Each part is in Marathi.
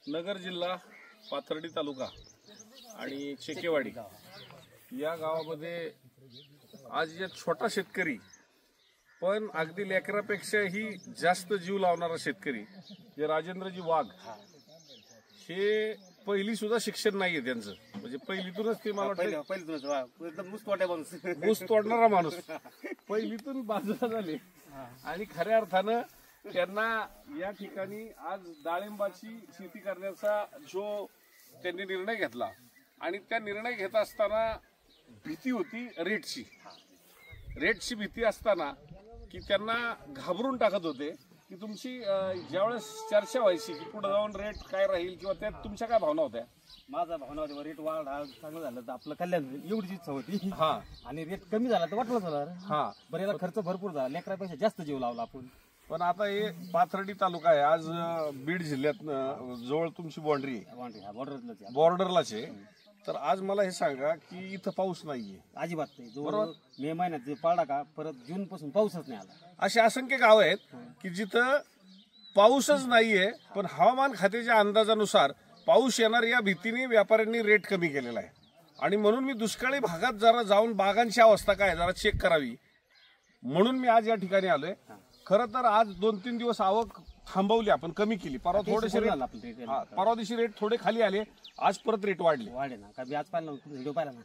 नगर जिल्हा पाथर्डी तालुका आणि चेकेवाडी या गावामध्ये आज या छोटा शेतकरी पण अगदी लेकरापेक्षाही जास्त जीव लावणारा शेतकरी जे राजेंद्रजी वाघ हे पहिली सुद्धा शिक्षण नाहीये त्यांचं, म्हणजे पहिलीतूनच ते मला वाटतं ऊस तोडणारा माणूस पहिलीतून बाजूला झाले आणि खऱ्या अर्थानं त्यांना या ठिकाणी आज डाळिंबाची शेती करण्याचा जो त्यांनी निर्णय घेतला आणि त्या निर्णय घेत असताना भीती होती रेटची भीती असताना की त्यांना घाबरून टाकत होते की तुमची ज्यावेळेस चर्चा व्हायची की पुढे जाऊन रेट काय राहील किंवा त्यात तुमच्या काय भावना होत्या? माझा भावना होती रेट वाढ चांगलं झालं तर आपलं कल्याण एवढीच इच्छा होती. हा, आणि रेट कमी झाला तर वाटलं झालं. हा, बरं याला खर्च भरपूर झाला, लेकरापेक्षा जास्त जीव लावला आपण. पण आता हे पाथर्डी तालुका आहे, आज बीड जिल्ह्यात जवळ तुमची बाउंड्री बॉर्डरलाच आहे. तर आज मला हे सांगा की इथं पाऊस नाहीये, अजिबात नाही. बरोबर, मे महिन्यात जे पडला का परत जून पासून पाऊसच नाही आला. असे असंख्य गाव आहेत की जिथं पाऊसच नाहीये, पण हवामान खात्याच्या अंदाजानुसार पाऊस येणार या भीतीने व्यापाऱ्यांनी रेट कमी केलेला आहे. आणि म्हणून मी दुष्काळी भागात जरा जाऊन बागांची अवस्था काय जरा चेक करावी म्हणून मी आज या ठिकाणी आलोय. खरं तर आज 2-3 दिवस आवक थांबवली, आपण कमी केली. परवा थोडेसे परवा दिवशी रेट थोडे खाली आले, आज परत रेट वाढले ना. का आज पाहिलं व्हिडिओ पाहिला ना,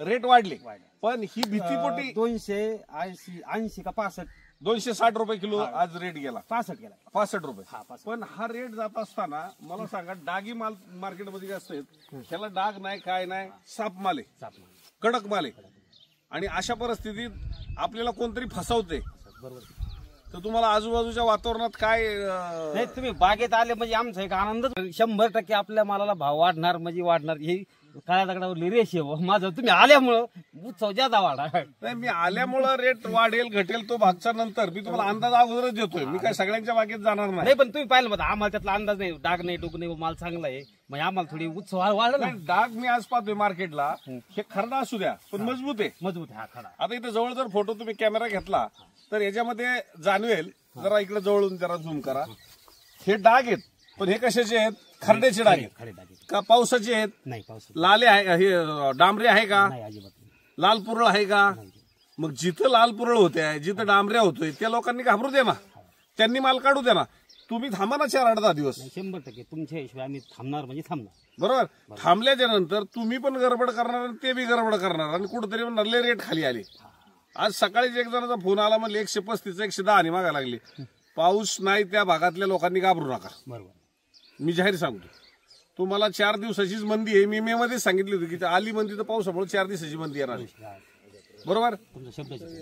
रेट वाढले. पण ही भीतीपोटी 280 का 65 260 रुपये किलो आज रेट गेला, 65 रुपये. पण हा रेट जात असताना मला सांगा डागी माल मार्केटमध्ये जास्त आहेत, ह्याला डाग नाही काय नाही, साफ माल आहे, कडक माल आहे. आणि अशा परिस्थितीत आपल्याला कोणतरी फसवते. बरोबर. तर तुम्हाला आजूबाजूच्या वातावरणात काय नाही, तुम्ही बागेत आले म्हणजे आमचा एक आनंदच. 100% आपल्या मालाला भाव वाढणार म्हणजे वाढणार, ही काळ्या दगडावरली रेष आहे माझं. तुम्ही आल्यामुळं उत्सव जादा वाढा. नाही, मी आल्यामुळं रेट वाढेल घटेल तो भागच्या नंतर मी तुम्हाला अंदाज अगोदरच देतोय. मी काय सगळ्यांच्या बागेत जाणार नाही. पण तुम्ही पाहिलं मग आम्हाला त्यातला अंदाज नाही, डाग नाही डुक नाही, माल चांगला आहे, मग आम्हाला थोडी उत्सव वाढला. डाग मी आज पाहतोय मार्केटला, हे खरडा असू द्या पण मजबूत आहे. हा खडा. आता इथे जवळ जर फोटो तुम्ही कॅमेरा घेतला तर याच्यामध्ये जाणवेल, जरा इकडे जवळून जरा झूम करा. हे डाग आहेत, पण हे कशाचे आहेत? खरड्याचे डाग आहेत का पावसाचे आहेत? नाही, पाऊस. लाले आहे, हे डांबरे आहे का? अजिबात. लाल पुरळ आहे का? मग जिथं लाल पुरळ होते, जिथं डांबऱ्या होतोय त्या लोकांनी घाबरू दे ना, त्यांनी माल काढू दे ना. तुम्ही थांबा ना 4-8 दिवस. 100% तुमच्या हिशोबाने आम्ही थांबणार म्हणजे थांबणार. बरोबर. थांबल्याच्या नंतर तुम्ही पण गडबड करणार आणि ते बी गडबड करणार आणि कुठेतरी म्हणले रेट खाली आले. आज सकाळीच एक जणाचा फोन आला, म्हणजे 135 110 आणि मागायला लागली. पाऊस नाही त्या भागातल्या लोकांनी घाबरू नका. बरोबर. मी जाहीर सांगतो, तुम्हाला 4 दिवसाचीच मंदी आहे. मी मे मध्ये सांगितली होती की आली मंदी तर पावसामुळे 4 दिवसाची मंदी येणार आहे. बरोबर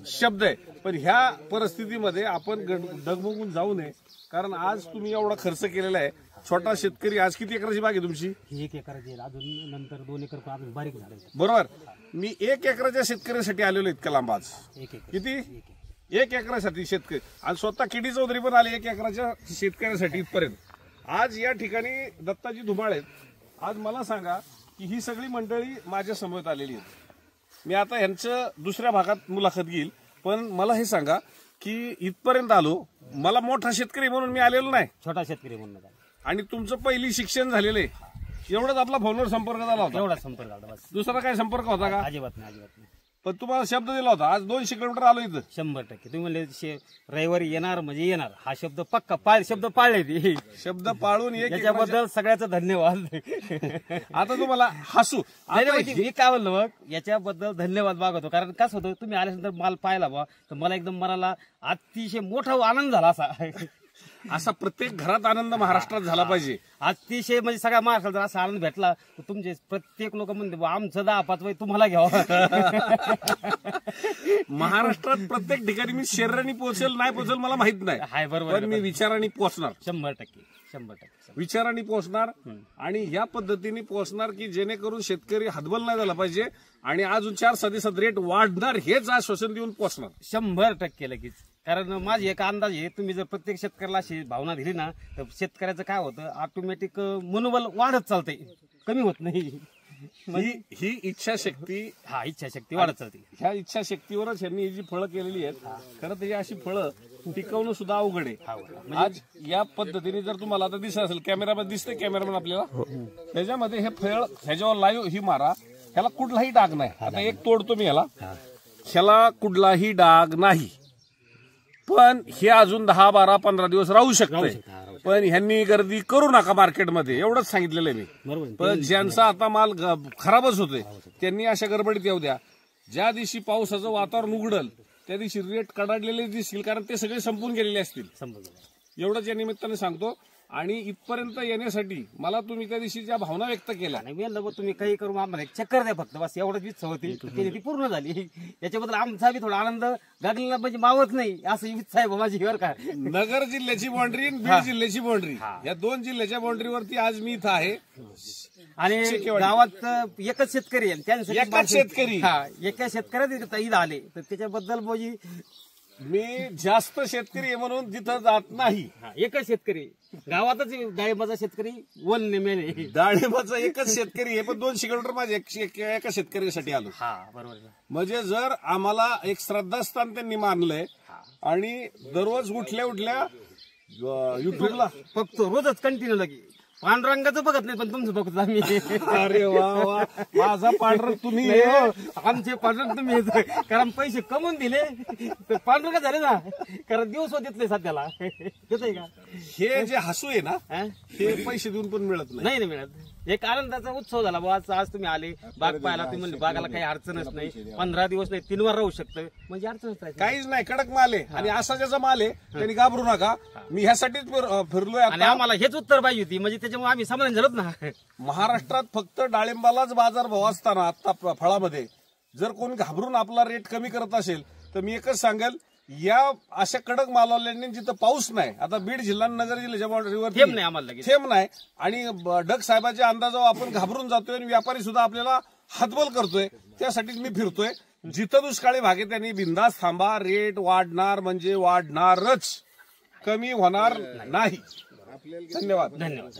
शब्द आहे. पण ह्या परिस्थितीमध्ये आपण डगमगून जाऊ नये, कारण आज तुम्ही एवढा खर्च केलेला आहे. छोटा शेतकरी, आज किती एकराची बाग आहे तुमची? 1 एकराची, अजून नंतर 2 एकर अजून बारीक झाले. बरोबर. मी 1 एकराच्या शेतकऱ्यासाठी आलेलो इतकं लांब आज. किती? 1 एकरासाठी शेतकरी. आणि स्वतः किडी चौधरी पण आले 1 एकराच्या शेतकऱ्यासाठी इथपर्यंत. आज या ठिकाणी दत्ताजी धुमाळ आहेत. आज मला सांगा की ही सगळी मंडळी माझ्या समोर आलेली आहेत. मी आता यांचं दुसऱ्या भागात मुलाखत घेईल, पण मला हे सांगा की इथपर्यंत आलो, मला मोठा शेतकरी म्हणून मी आलेलो नाही, छोटा शेतकरी म्हणून. आणि तुमचं पहिली शिक्षण झालेलं आहे, एवढंच आपला फोनवर संपर्क झाला होता. एवढा संपर्क झाला बस. दुसरा काय संपर्क होता का? अजिबात नाही. पण तुम्हाला शब्द दिला होता, आज 200 किलोमीटर आलो इथं. 100% तुम्ही म्हणले रविवारी येणार म्हणजे येणार, हा शब्द पक्का शब्द पाळले ते. शब्द पाळून याच्याबद्दल सगळ्याचं धन्यवाद. आता तुम्हाला हसू मी काय बोललो मग, याच्याबद्दल धन्यवाद मागवतो. कारण कसं होतं, तुम्ही आल्यानंतर माल पाहिला बा तर मला एकदम मनाला अतिशय मोठा आनंद झाला. असा प्रत्येक घरात आनंद महाराष्ट्रात झाला पाहिजे. अतिशय म्हणजे सगळ्या महाराष्ट्रात असा आनंद भेटला तर तुमचे प्रत्येक लोक म्हणते आमचं 10-5 वय तुम्हाला घ्यावं. महाराष्ट्रात प्रत्येक ठिकाणी मी शरीराने पोहोचेल नाही पोहोचेल मला माहित नाही. हाय बरोबर. पण मी विचाराने पोहोचणार. 100% विचाराने पोहोचणार आणि या पद्धतीने पोहोचणार की जेणेकरून शेतकरी हतबल नाही झाला पाहिजे. आणि अजून 4 दिवसात रेट वाढणार हेच आश्वासन देऊन पोहोचणार 100% लगेच. कारण माझी एक अंदाज आहे, तुम्ही जर प्रत्येक शेतकऱ्याला अशी भावना दिली ना तर शेतकऱ्याचं काय होतं, ऑटोमॅटिक मनोबल वाढत चालतंय, कमी होत नाही. ही इच्छाशक्ती इच्छाशक्ती वाढत चालते. ह्या इच्छाशक्तीवरच यांनी ही जी फळं केलेली आहेत. खरं तर ही अशी फळं टिकवणं सुद्धा अवघड आहे. आज या पद्धतीने जर तुम्हाला आता दिसत असेल, कॅमेरामध्ये दिसतंय कॅमेरामॅन आपल्याला, त्याच्यामध्ये हे फळ ह्याच्यावर लाईव्ह ही मारा, ह्याला कुठलाही डाग नाही. आता एक तोडतो मी ह्याला कुठलाही डाग नाही, पण हे अजून 10, 12, 15 दिवस राहू शकतंय. पण ह्यांनी गर्दी करू नका मार्केटमध्ये, एवढंच सांगितलेलं आहे मी. पण ज्यांचा आता माल खराबच होतोय त्यांनी अशा गडबडीत येऊ द्या. ज्या दिवशी पावसाचं वातावरण उघडल त्या दिवशी रेट कडाडलेले दिसतील, कारण ते सगळे संपून गेलेले असतील. एवढंच या निमित्ताने सांगतो. आणि इथपर्यंत येण्यासाठी मला तुम्ही त्या दिवशी ज्या भावना व्यक्त केल्या, तुम्ही काही करू आम्हाला एक चक्कर द्या फक्त, बस एवढंच इच्छा होती, ती पूर्ण झाली. याच्याबद्दल आमचा बी थोडा आनंद गागलेला म्हणजे मावत नाही, असं इच्छा आहे माझी. बरं का, नगर जिल्ह्याची बाउंड्री आणि बीड जिल्ह्याची बाउंड्री, या 2 जिल्ह्याच्या बाउंड्रीवरती आज मी इथं आहे. आणि गावात एकच शेतकरी आहे, एकच शेतकरी, एका शेतकऱ्यात ईद आले तर त्याच्याबद्दल म्हणजे मी जास्त शेतकरी आहे म्हणून तिथं जात नाही. एकच शेतकरी गावातच, डाळिंबाचा शेतकरी वन नेमेने, डाळिंबाचा एकच शेतकरी आहे, पण 200 किलोमीटर माझे एका शेतकऱ्यासाठी आलो. बरोबर. म्हणजे जर आम्हाला एक श्रद्धास्थान त्यांनी मानलंय, आणि दररोज उठल्या युट्यूबला फक्त रोजच कंटिन्यू लगे पांडुरंगाचं बघत नाही, पण तुमचं बघतो आम्ही. अरे वा, माझा पांडुरंग तुम्ही, आमचे पांडुरंग तुम्ही, कारण पैसे कमवून दिले तर पांडुरंग झाले ना, कारण दिवस होते सध्याला. येतंय का, हे जे हसू आहे ना, हे पैसे देऊन पण मिळत नाही मिळत. एक आनंदाचा उत्सव झाला बाबा, आज तुम्ही आले, बाग पाहायला. तुम्ही म्हणले बागाला काही अडचणच नाही, 15 दिवस नाही 3 वार राहू शकतं, म्हणजे अडचणच नाही, काहीच नाही. कडक माल आहे. आणि असा ज्याचा माल आहे त्यांनी घाबरू नका. मी ह्यासाठीच फिरलोय. आणि आम्हाला हेच उत्तर पाहिजे होती, म्हणजे त्याच्यामुळे आम्ही समाधान झालोत ना. महाराष्ट्रात फक्त डाळिंबालाच बाजारभाव असताना आता फळामध्ये जर कोणी घाबरून आपला रेट कमी करत असेल तर मी एकच सांगेल, या अशा कडक मालवाल्यांनी जिथं पाऊस नाही, आता बीड जिल्हा नगर जिल्ह्याच्या बाउंड्रीवर थेंब नाही, आणि डग साहेबाच्या अंदाजावर आपण घाबरून जातोय, आणि व्यापारी सुद्धा आपल्याला हातबल करतोय. त्यासाठीच मी फिरतोय. जिथं दुष्काळी भाग आहे त्यांनी बिंदास थांबा. रेट वाढणार म्हणजे वाढणारच, कमी होणार नाही. धन्यवाद. धन्यवाद.